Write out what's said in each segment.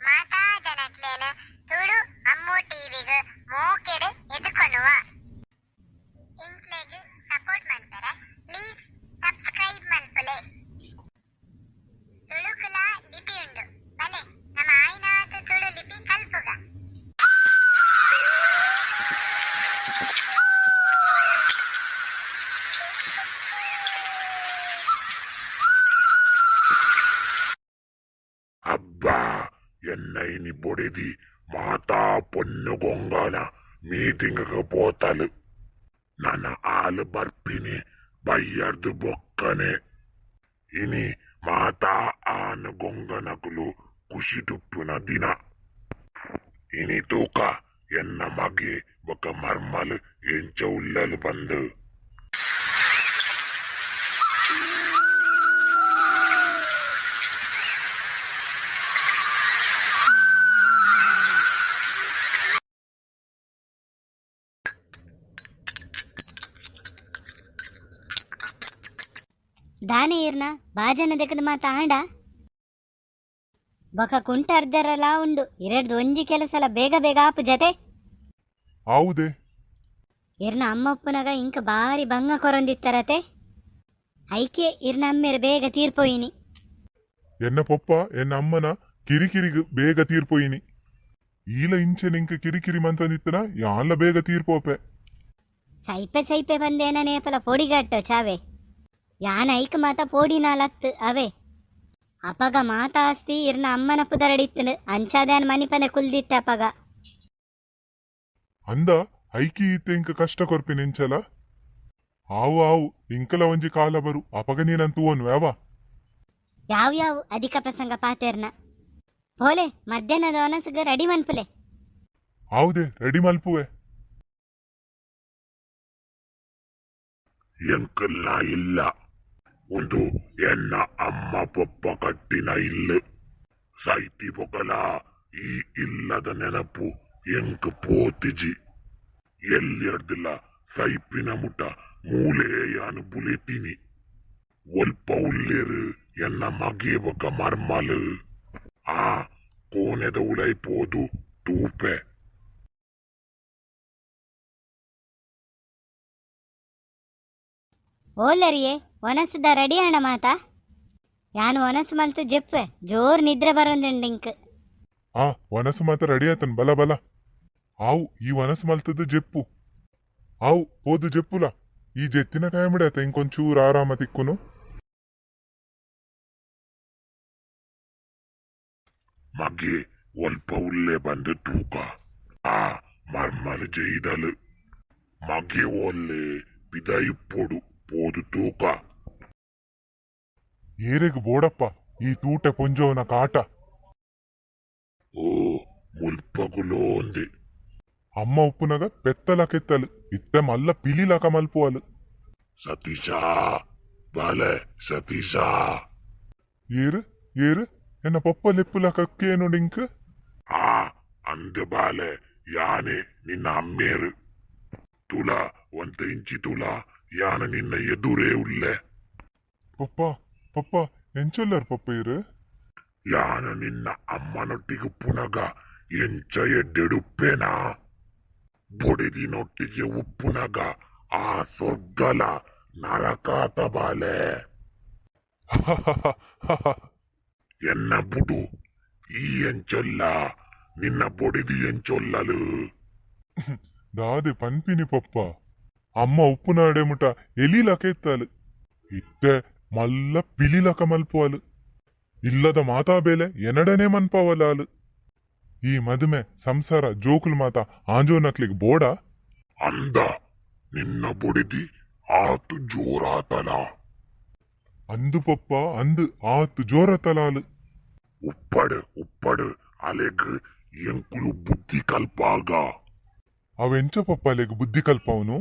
ಮಾತಾ ಜನಕ್ಲೇನ ತುಳು ಅಮ್ಮು ಟಿವಿಗ್ ಮೋಕೆಡ್ ಎದುಕೊನುವ ಇಂಕ್ಲೆಗ್ support ಮಲ್ಪರೆ please subscribe ಮಲ್ಪಲೆ. ತುಳುಕುಲ ಲಿಪಿ ಉಂಡು ಬಲೆ ನಮ್ಮ ಆಯ್ನಾತ ತುಳು ಲಿಪಿ ಕಲ್ಪುಗ. అబ్బా ఎన్నైని బొడిది మాతా పొన్ను గొంగన మీటింగ్కి పోతలు ನನ್ನ ಆಲು ಬರ್ಪಿನಿ ಬಯ್ಯರ್ದು ಬೊಕ್ಕನೆ ಇನಿ ಮಾತಾ ಆನು ಗೊಂಗನಕುಲು ಖುಷಿ ತುಪ್ಪುನ ದಿನ ಇನಿ ತೂಕ ಎನ್ನ ಮಗೆ ಬೊಕ್ಕ ಮರ್ಮಲು ಎಂಚ ಉಲ್ಲಲು ಬಂದು ದಾನೆ ಇರ್ನ ಬಾಜನ ದೆಕ್ಕದ ಮಾತ ಆಂಡ ಬೊಕ ಕುಂಟ ಅರ್ಧರಲ ಉಂಡು ಇರಡ್ದು ಒಂಜಿ ಕೆಲಸಲ ಬೇಗ ಬೇಗ ಆಪು ಜತೆ ಹೌದೇ ಇರ್ನ ಅಮ್ಮಪ್ಪನಗ ಇಂಕ ಬಾರಿ ಬಂಗ ಕೊರೊಂದಿತ್ತರತೆ ಐಕೆ ಇರ್ನ ಅಮ್ಮೆರು ಬೇಗ ತೀರ್ಪೋಯಿನಿ ಎನ್ನ ಪೊಪ್ಪ ಎನ್ನ ಅಮ್ಮನ ಕಿರಿಕಿರಿಗ್ ಬೇಗ ತೀರ್ಪೋಯಿನಿ ಈಲ ಇಂಚೆ ನಿಂಕ ಕಿರಿಕಿರಿ ಮಂತಂದಿತ್ತನ ಯಾನ್ಲ ಬೇಗ ತೀರ್ಪೋಪೆ ಸೈಪೆ ಸೈಪೆ ಬಂದೇನ ನೇಪಲ ಪೊಡಿಗಟ್ಟ ಚಾವೆ ಯಾನ ಐಕ್ ಮಾತ ಪೋಡಿನಾಲತ್ತು ಅವೇ ಅಪಗ ಮಾತಾಸ್ತಿ ಇರ್ನ ಅಮ್ಮನ ಪುದರಡಿತ್ತು ಅಂಚಾದ್ಯಾನ್ ಮನಿಪನೆ ಕುಲ್ದಿತ್ತೆ ಅಪಗ ಅಂದ ಐಕಿ ಇತ್ತೆ ಇಂಕ ಕಷ್ಟ ಕೊರ್ಪಿನ ಇಂಚಲ ಆವು ಇಂಕಲ ಒಂಜಿ ಕಾಲ ಬರು ಅಪಗ ನೀನಂತೂ ಓನ್ ವ್ಯಾವ ಯಾವ್ಯಾವು ಅಧಿಕ ಪ್ರಸಂಗ ಪಾತೆರ್ನ ಪೋಲೆ ಮಧ್ಯಾಹ್ನದ ಒನಸಗ ರೆಡಿ ಮನ್ಪುಲೆ ಹೌದೇ ರೆಡಿ ಮಲ್ಪುವೆ ಎಂಕಲ್ನ ಇಲ್ಲ ಒಂದು ಎನ್ನ ಅಮ್ಮ ಪೊಪ್ಪ ಕಟ್ಟಿನ ಇಲ್ಲು ಸೈತಿ ಪೊಕಲ ಈ ಇಲ್ಲದ ನೆನಪು ಎಂಕ್ ಪೋತಿಜಿ ಎಲ್ಲಿಯರ್ದಿಲ್ಲ ಸೈಪಿನ ಮುಟ ಮೂಲೆಯಾನು ಬುಲೆತೀನಿ ಒಲ್ಪ ಉಲ್ಲೇರು ಎನ್ನ ಮಗೆ ಬೊಕ ಮರ್ಮಲು ಆ ಕೋನೆದ ಉಲೈಪೋದು ತೂಪೆ ಓಲರಿಯೇ ಒನಸದ ರೆಡಿ ಆಣ ಮಾತ ಯಾನು ಒನಸು ಮಲ್ತು ಜೆಪ್ಪೆ ಜೋರ್ ನಿದ್ರೆ ಬರೋಂದಿಂಕ್ ಆ ವನಸು ಮಾತ ರೆಡಿ ಆತನ್ ಬಲ ಬಲ ಆವು ಈ ವನಸು ಮಲ್ತದ ಜೆಪ್ಪು ಆವು ಹೋದು ಜೆಪ್ಪುಲ ಈ ಜೆತ್ತಿನ ಟೈಮ್ ಇಡತ್ತ ಇಂಕೊಂಚೂರು ಆರಾಮ ತಿಕ್ಕುನು ಮಗೆ ಒಲ್ಪ ಉಲ್ಲೆ ಬಂದು ತೂಕ ಆ ಮರ್ಮಲು ಜೈದಲು ಮಗೆ ಒಲ್ಲೆ ಬಿದ ಇಪ್ಪೊಡು ಪೋದು ತೂಕ ಏರೆಗ್ ಬೋಡಪ್ಪ ಈ ತೂಟ ಪೊಂಜೋನ ಕಾಟ ಓ ಮುಲ್ಪಗುಲೋ ಒಂದೆ ಅಮ್ಮ ಉಪ್ಪುನಗ ಪೆತ್ತಲ ಕೆತ್ತಲು ಇತ್ತೆ ಮಲ್ಲ ಪಿಲಿಲಕ ಮಲ್ಪುವಲು ಸತೀಶ ಬಾಲೆ ಸತೀಶ ಏರು ಏರು ಎನ್ನ ಪೊಪ್ಪ ಲೆಪ್ಪುಲಕ ಕೇನು ಡಿಂಕ್ ಆ ಅಂದೆ ಬಾಲೆ ಯಾನೆ ನಿನ್ನ ಅಮ್ಮೇರು ತುಲ ಒಂತ ಇಂಚಿ ತುಲ ಯಾನ ನಿನ್ನ ಎದುರೇ ಉಲ್ಲೆ ಪಪ್ಪ ಪಪ್ಪ ಎಂಚೊಲ್ಲರ್ ಪಪ್ಪ ಇರು ಯಾನ ನಿನ್ನ ಅಮ್ಮನೊಟ್ಟಿಗೆ ಪುನಗ ಎಂಚ ಎಡ್ಡೆಡುಪ್ಪೇನಾ ಬೊಡೆದಿನೊಟ್ಟಿಗೆ ಉಪ್ಪುನಗ ಆ ಸ್ವರ್ಗಲ ನರಕಾತ ಬಾಲೆ ಎನ್ನ ಬುಡು ಈ ಎಂಚೊಲ್ಲ ನಿನ್ನ ಬೊಡೆದಿ ಎಂಚೊಲ್ಲಲು ದಾದೆ ಪನ್ಪಿನಿ ಪಪ್ಪ ಅಮ್ಮ ಉಪ್ಪುನಾಡೆ ಮುಟ ಎಲಿಲಕ ಎತ್ತಲು ಇತ್ತೆ ಮಲ್ಲ ಪಿಲಿಲಕ ಮಲ್ಪುವಲು ಇಲ್ಲದ ಮಾತಾ ಬೇಲೆ ಎನಡನೆ ಮನ್ಪವಲಾಲು ಈ ಮದುಮೆ ಸಂಸಾರ ಜೋಕುಲು ಮಾತ ಆಂಜೋನಕ್ಲಿಗ್ ಬೋಡ ಅಂದ ನಿನ್ನ ಬೊಡೆದಿ ಆತು ಜೋರಾತಲ ಅಂದು ಪಪ್ಪ ಅಂದು ಆತು ಜೋರ ತಲಾಲು ಉಪ್ಪಡು ಅಲೆಗ್ ಎಂಕುಲು ಬುದ್ಧಿ ಕಲ್ಪಾಗ ಅವೆಂಚ ಪಪ್ಪ ಅಲೆಗ್ ಬುದ್ಧಿ ಕಲ್ಪವನು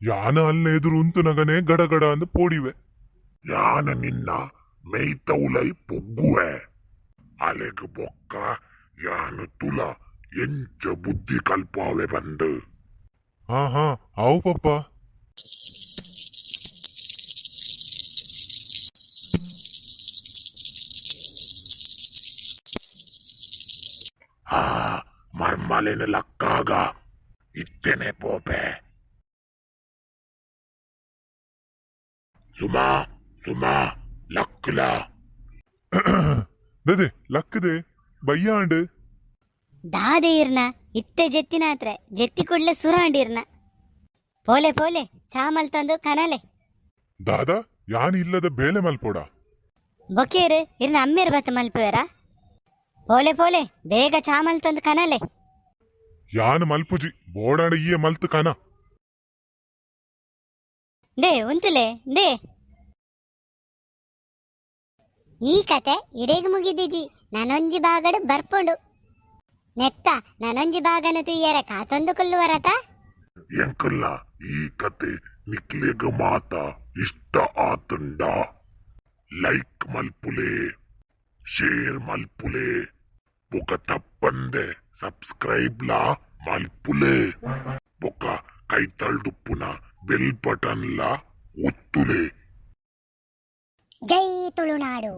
ಯಾನ ಅಲ್ಲ ಎದುರು ಉಂತು ನಗನೆ ಗಡಗಡ ಅಂದು ಪೋಡಿವೆ ಯಾನ ನಿನ್ನ ಮೇಯ್ತೌಲೈ ಪೊಗ್ಗುವೆ ಅಲೆಗ್ ಬೊಕ್ಕ ಯಾನು ತುಲ ಎಂಚ ಬುದ್ಧಿ ಕಲ್ಪಾವೆ ಬಂದು ಹಾ ಆವು ಪಪ್ಪ మలెను లక్కాగా ఇత్తెనే పోపే సుమా సుమా లక్కులా ದದೆ ಲಕ್ಕದೆ ಬಯ್ಯಾಂಡ್ ದಾದೆ ಇರ್ನ ಇತ್ತೆ ಜೆತ್ತಿನ ಹತ್ರ ಜೆತ್ತಿ ಕೂಡ್ಲೆ ಸುರಾಂಡಿರ್ನ ಪೋಲೆ ಪೋಲೆ ಚಾ ಮಲ್ತಂದು ಕನಲೆ ದಾದ ಯಾನ್ ಇಲ್ಲದ ಬೇಲೆ ಮಲ್ಪೋಡ ಬೊಕೇರು ಇರ್ನ ಅಮ್ಮೇರು ಬತ್ತ ಮಲ್ಪುವೆರ ಪೋಲೆ ಪೋಲೆ ಬೇಗ ಚಾ ಮಲ್ತಂದು ಕನಲೆ ಯಾನ್ ಮಲ್ಪುಜಿ ಬೋಡಾಂಡ ಈಯೆ ಮಲ್ತು ಕನ ದೇ ಉಂತುಲೆ ದೇ ಈ ಕತೆ ಇಡೀಗ್ ಮುಗಿದಿಜಿ ನನೊಂಜಿ ಬಾಗಡು ಬರ್ಪುಂಡು ನೆತ್ತ ನನೊಂಜಿ ಬಾಗನ ತುಯ್ಯರ ಕಾತೊಂದು ಕೊಲ್ಲುವರತ ಎಂಕಲ್ಲ ಈ ಕತೆ ನಿಕ್ಲೆಗ ಮಾತ ಇಷ್ಟ ಆತುಂಡ ಲೈಕ್ ಮಲ್ಪುಲೆ ಶೇರ್ ಮಲ್ಪುಲೆ ಬೊಕ ತಪ್ಪಂದೆ ಸಬ್ಸ್ಕ್ರೈಬ್ ಲಾ ಮಲ್ಪುಲೆ ಬೊಕ ಕೈತಳ್ದುಪ್ಪುನ ಬೆಲ್ ಬಟನ್ ಲಾ ಒತ್ತುಲೆ ಜೈ ತುಳುನಾಡು.